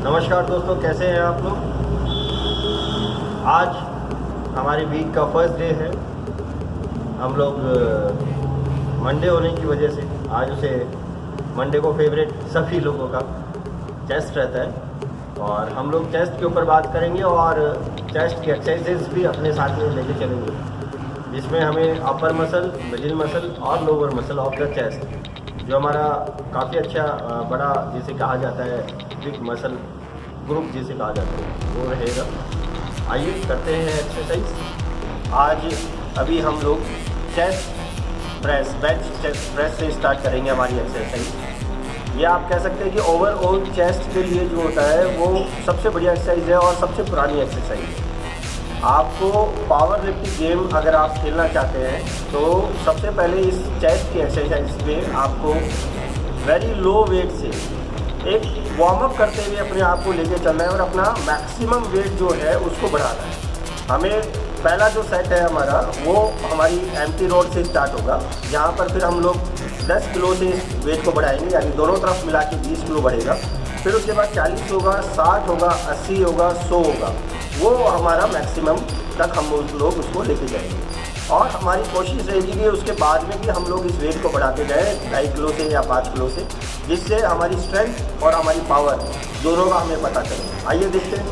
नमस्कार दोस्तों, कैसे हैं आप लोग। आज हमारी वीक का फर्स्ट डे है। हम लोग मंडे होने की वजह से आज उसे मंडे को फेवरेट सभी लोगों का चेस्ट रहता है और हम लोग चेस्ट के ऊपर बात करेंगे और चेस्ट की एक्सरसाइजेज भी अपने साथ में लेके चलेंगे, जिसमें हमें अपर मसल, मिडिल मसल और lower muscle of the chest, जो हमारा काफ़ी अच्छा बड़ा जिसे कहा जाता है बिग मसल ग्रुप जिसे कहा जाता है, वो रहेगा। आइए करते हैं एक्सरसाइज। आज अभी हम लोग chest press, bench chest press से स्टार्ट करेंगे हमारी एक्सरसाइज। ये आप कह सकते हैं कि ओवरऑल चेस्ट के लिए जो होता है वो सबसे बढ़िया एक्सरसाइज है और सबसे पुरानी एक्सरसाइज है। आपको पावर लिफ्टिंग गेम अगर आप खेलना चाहते हैं तो सबसे पहले इस चेस्ट की एक्सरसाइज में आपको वेरी लो वेट से एक वार्म अप करते हुए अपने आप को लेके चलना है और अपना मैक्सिमम वेट जो है उसको बढ़ाना है। हमें पहला जो सेट है हमारा वो हमारी एम्प्टी रोड से स्टार्ट होगा, जहाँ पर फिर हम लोग 10 किलो से इस वेट को बढ़ाएंगे, यानी दोनों तरफ मिला के 20 किलो बढ़ेगा। फिर उसके बाद 40 होगा, 60 होगा, 80 होगा, 100 होगा। वो हमारा मैक्सिमम तक हम लोग उसको लेके जाएंगे और हमारी कोशिश रहेगी कि उसके बाद में भी हम लोग इस वेट को बढ़ाते जाएँ 2.5 किलो से या 5 किलो से, जिससे हमारी स्ट्रेंथ और हमारी पावर दोनों का हमें पता चले। आइए देखते हैं।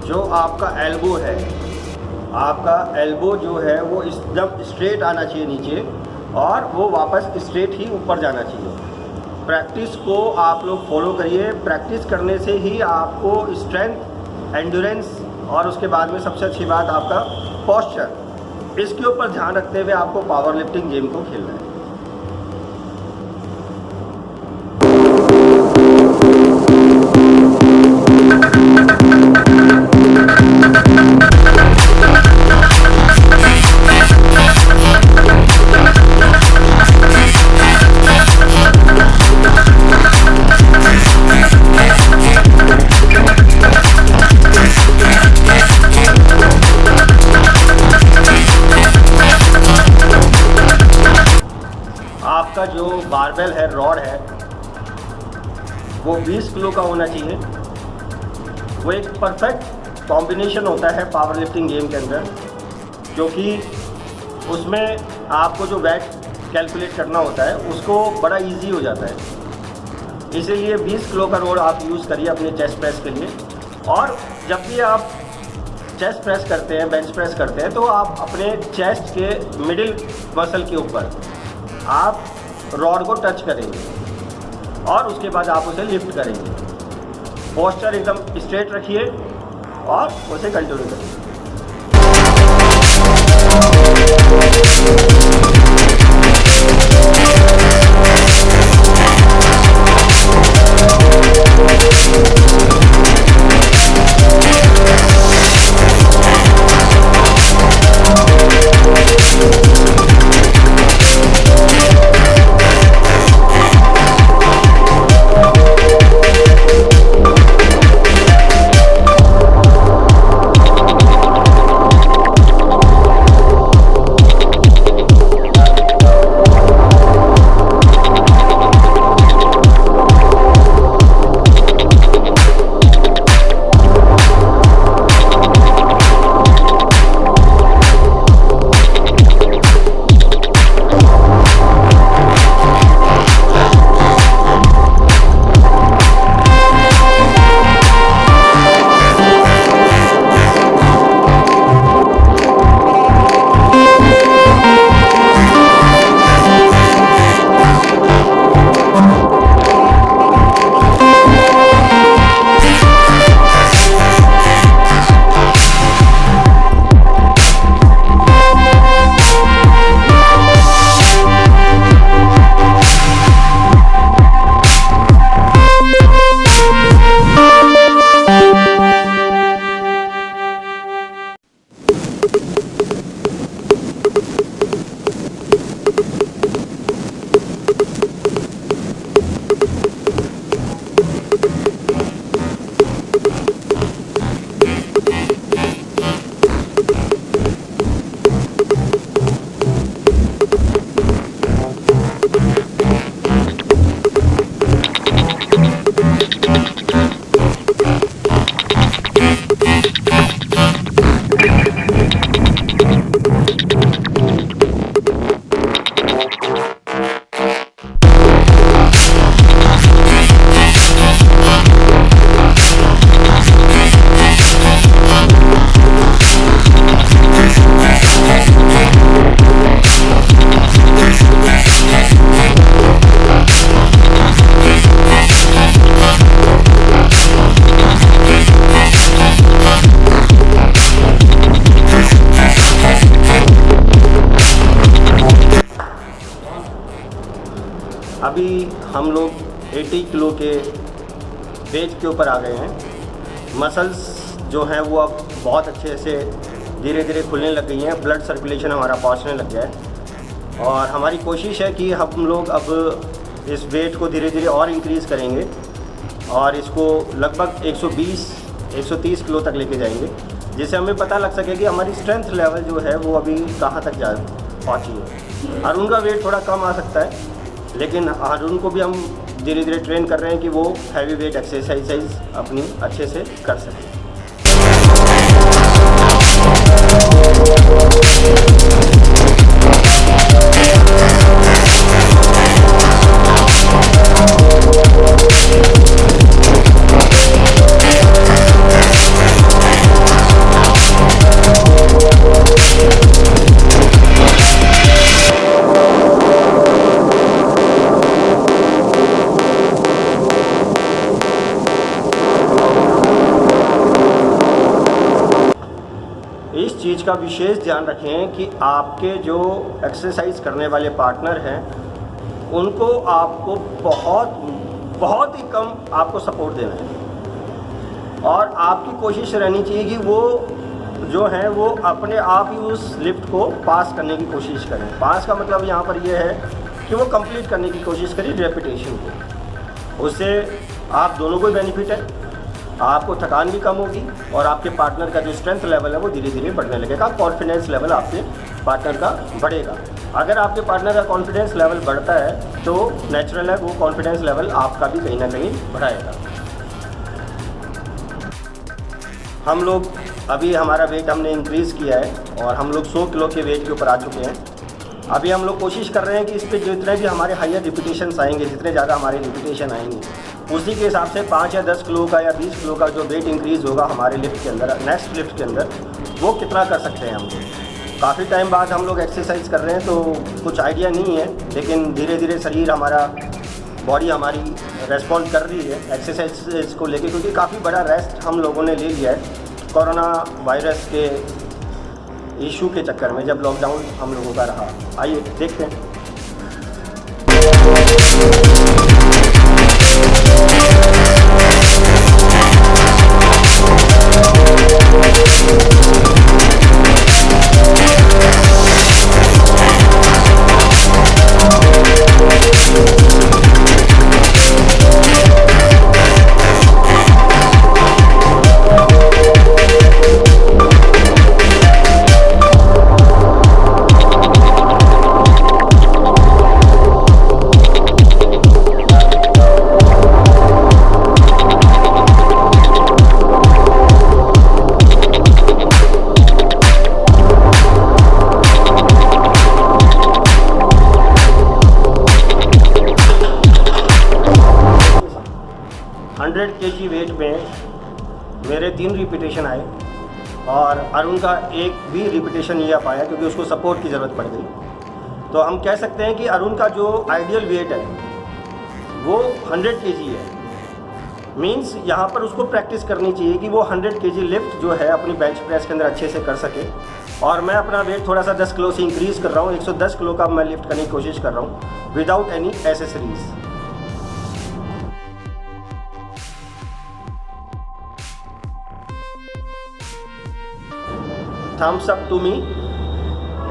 जो आपका एल्बो है, आपका एल्बो जो है वो एकदम स्ट्रेट आना चाहिए नीचे और वो वापस स्ट्रेट ही ऊपर जाना चाहिए। प्रैक्टिस को आप लोग फॉलो करिए। प्रैक्टिस करने से ही आपको स्ट्रेंथ, एंड्योरेंस और उसके बाद में सबसे अच्छी बात आपका पोस्चर, इसके ऊपर ध्यान रखते हुए आपको पावर लिफ्टिंग गेम को खेलना है। आपका जो बारबेल है, रॉड है, वो 20 किलो का होना चाहिए। वो एक परफेक्ट कॉम्बिनेशन होता है पावर लिफ्टिंग गेम के अंदर, क्योंकि उसमें आपको जो वेट कैलकुलेट करना होता है उसको बड़ा इजी हो जाता है। इसीलिए 20 किलो का रॉड आप यूज़ करिए अपने चेस्ट प्रेस के लिए। और जब भी आप चेस्ट प्रेस करते हैं, बेंच प्रेस करते हैं, तो आप अपने चेस्ट के मिडिल मसल के ऊपर आप रॉड को टच करेंगे और उसके बाद आप उसे लिफ्ट करेंगे। पोस्चर एकदम स्ट्रेट रखिए और उसे कंटिन्यू करिए। अभी हम लोग 80 किलो के वेट के ऊपर आ गए हैं। मसल्स जो हैं वो अब बहुत अच्छे से धीरे धीरे खुलने लग गई हैं, ब्लड सर्कुलेशन हमारा पहुंचने लग गया है और हमारी कोशिश है कि हम लोग अब इस वेट को धीरे धीरे और इंक्रीज़ करेंगे और इसको लगभग 120-130 किलो तक लेके जाएंगे, जिससे हमें पता लग सके कि हमारी स्ट्रेंथ लेवल जो है वो अभी कहाँ तक जा पहुँची है। अरुण का वेट थोड़ा कम आ सकता है, लेकिन अरुण को भी हम धीरे धीरे ट्रेन कर रहे हैं कि वो हैवी वेट एक्सरसाइज अपनी अच्छे से कर सकें। इस चीज़ का विशेष ध्यान रखें कि आपके जो एक्सरसाइज करने वाले पार्टनर हैं उनको आपको बहुत ही कम आपको सपोर्ट देना है और आपकी कोशिश रहनी चाहिए कि वो जो है वो अपने आप ही उस लिफ्ट को पास करने की कोशिश करें। पास का मतलब यहाँ पर ये है कि वो कंप्लीट करने की कोशिश करें रेपिटेशन को। उससे आप दोनों को बेनिफिट है, आपको थकान भी कम होगी और आपके पार्टनर का जो स्ट्रेंथ लेवल है वो धीरे धीरे बढ़ने लगेगा, कॉन्फिडेंस लेवल आपके पार्टनर का बढ़ेगा। अगर आपके पार्टनर का कॉन्फिडेंस लेवल बढ़ता है तो नेचुरल है वो कॉन्फिडेंस लेवल आपका भी कहीं ना कहीं बढ़ाएगा। हम लोग अभी हमारा वेट हमने इंक्रीज़ किया है और हम लोग 100 किलो के वेट के ऊपर आ चुके हैं। अभी हम लोग कोशिश कर रहे हैं कि इस पर जितने भी हमारे हायर रिपीटेशंस आएंगे, जितने ज़्यादा हमारे रिपीटेशन आएंगे, उसी के हिसाब से 5 या 10 किलो का या 20 किलो का जो वेट इंक्रीज़ होगा हमारे लिफ्ट के अंदर, नेक्स्ट लिफ्ट के अंदर, वो कितना कर सकते हैं हम लोग। काफ़ी टाइम बाद हम लोग एक्सरसाइज कर रहे हैं तो कुछ आइडिया नहीं है, लेकिन धीरे धीरे शरीर हमारा, बॉडी हमारी रेस्पॉन्ड कर रही है एक्सरसाइज को लेके, क्योंकि काफ़ी बड़ा रेस्ट हम लोगों ने ले लिया है कोरोना वायरस के इशू के चक्कर में, जब लॉकडाउन हम लोगों का रहा। आइए देखते हैं। kg वेट में मेरे 3 रिपीटेशन आए और अरुण का एक भी रिपीटेशन नहीं आ पाया क्योंकि उसको सपोर्ट की ज़रूरत पड़ गई। तो हम कह सकते हैं कि अरुण का जो आइडियल वेट है वो 100 kg है। मींस यहाँ पर उसको प्रैक्टिस करनी चाहिए कि वो 100 kg लिफ्ट जो है अपनी बेंच प्रेस के अंदर अच्छे से कर सके। और मैं अपना वेट थोड़ा सा 10 किलो से इंक्रीज़ कर रहा हूँ, 110 किलो का मैं लिफ्ट करने की कोशिश कर रहा हूँ without any accessories. Thumbs up to me.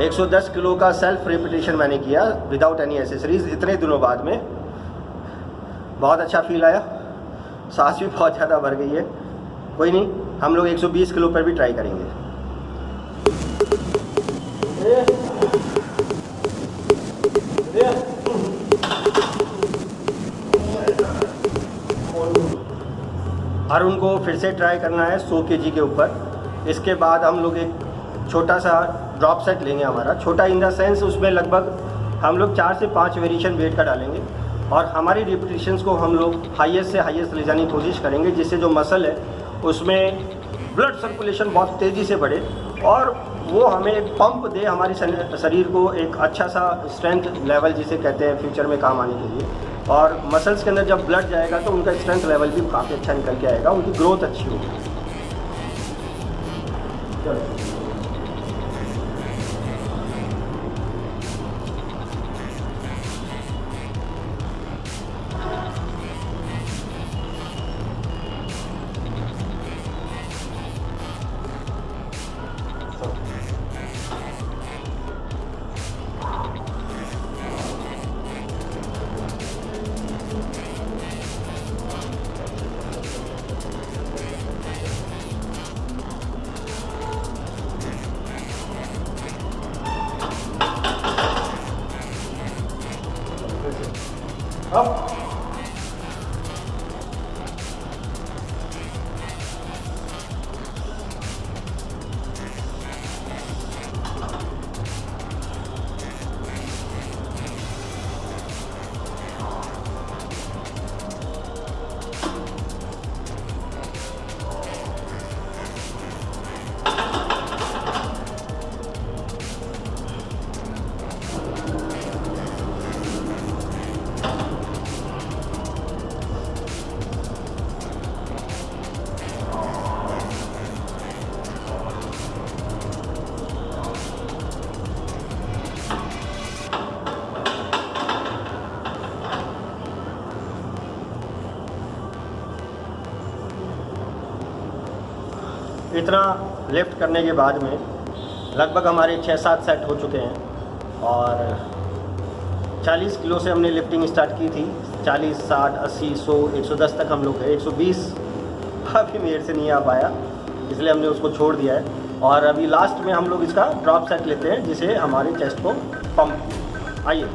110 kilo का सेल्फ रिपीटेशन मैंने किया विदाउट एनी एसेसरीज इतने दिनों बाद में। बहुत अच्छा फील आया, सांस भी बहुत ज़्यादा भर गई है। कोई नहीं, हम लोग 120 किलो पर भी ट्राई करेंगे। अरुण को फिर से ट्राई करना है 100 kg के ऊपर। इसके बाद हम लोग एक छोटा सा ड्रॉप सेट लेंगे। हमारा छोटा इन द सेंस उसमें लगभग हम लोग 4 से 5 वेरिएशन वेट का डालेंगे और हमारी रिपीटेशंस को हम लोग हाईएस्ट से हाईएस्ट ले जाने की कोशिश करेंगे, जिससे जो मसल है उसमें ब्लड सर्कुलेशन बहुत तेज़ी से बढ़े और वो हमें एक पंप दे हमारे शरीर को, एक अच्छा सा स्ट्रेंथ लेवल जिसे कहते हैं फ्यूचर में काम आने के लिए। और मसल्स के अंदर जब ब्लड जाएगा तो उनका स्ट्रेंथ लेवल भी काफ़ी अच्छा निकल के आएगा, उनकी ग्रोथ अच्छी होगी। अप। इतना लिफ्ट करने के बाद में लगभग हमारे 6-7 सेट हो चुके हैं और 40 किलो से हमने लिफ्टिंग स्टार्ट की थी। 40, 60, 80, 100, 110 तक हम लोग गए। 120 अभी मेरे से नहीं आ पाया, इसलिए हमने उसको छोड़ दिया है। और अभी लास्ट में हम लोग इसका ड्रॉप सेट लेते हैं जिसे हमारे चेस्ट को पंप। आइए।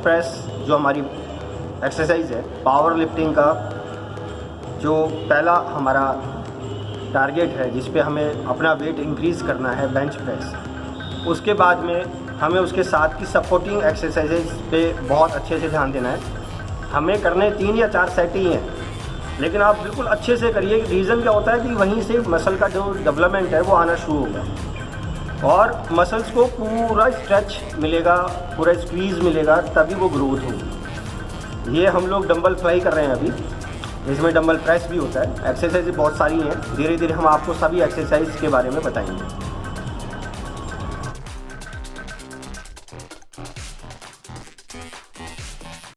प्रेस जो हमारी एक्सरसाइज है पावर लिफ्टिंग का, जो पहला हमारा टारगेट है जिस पे हमें अपना वेट इंक्रीज़ करना है, बेंच प्रेस। उसके बाद में हमें उसके साथ की सपोर्टिंग एक्सरसाइजेज पे बहुत अच्छे से ध्यान देना है। हमें करने 3 या 4 सेट ही हैं, लेकिन आप बिल्कुल अच्छे से करिए। रीज़न क्या होता है कि वहीं से मसल का जो डेवलपमेंट है वो आना शुरू होगा और मसल्स को पूरा स्ट्रेच मिलेगा, पूरा स्क्वीज़ मिलेगा, तभी वो ग्रोथ होगी। ये हम लोग डंबल फ्लाई कर रहे हैं अभी, इसमें डंबल प्रेस भी होता है। एक्सरसाइज बहुत सारी हैं, धीरे धीरे हम आपको सभी एक्सरसाइज के बारे में बताएंगे।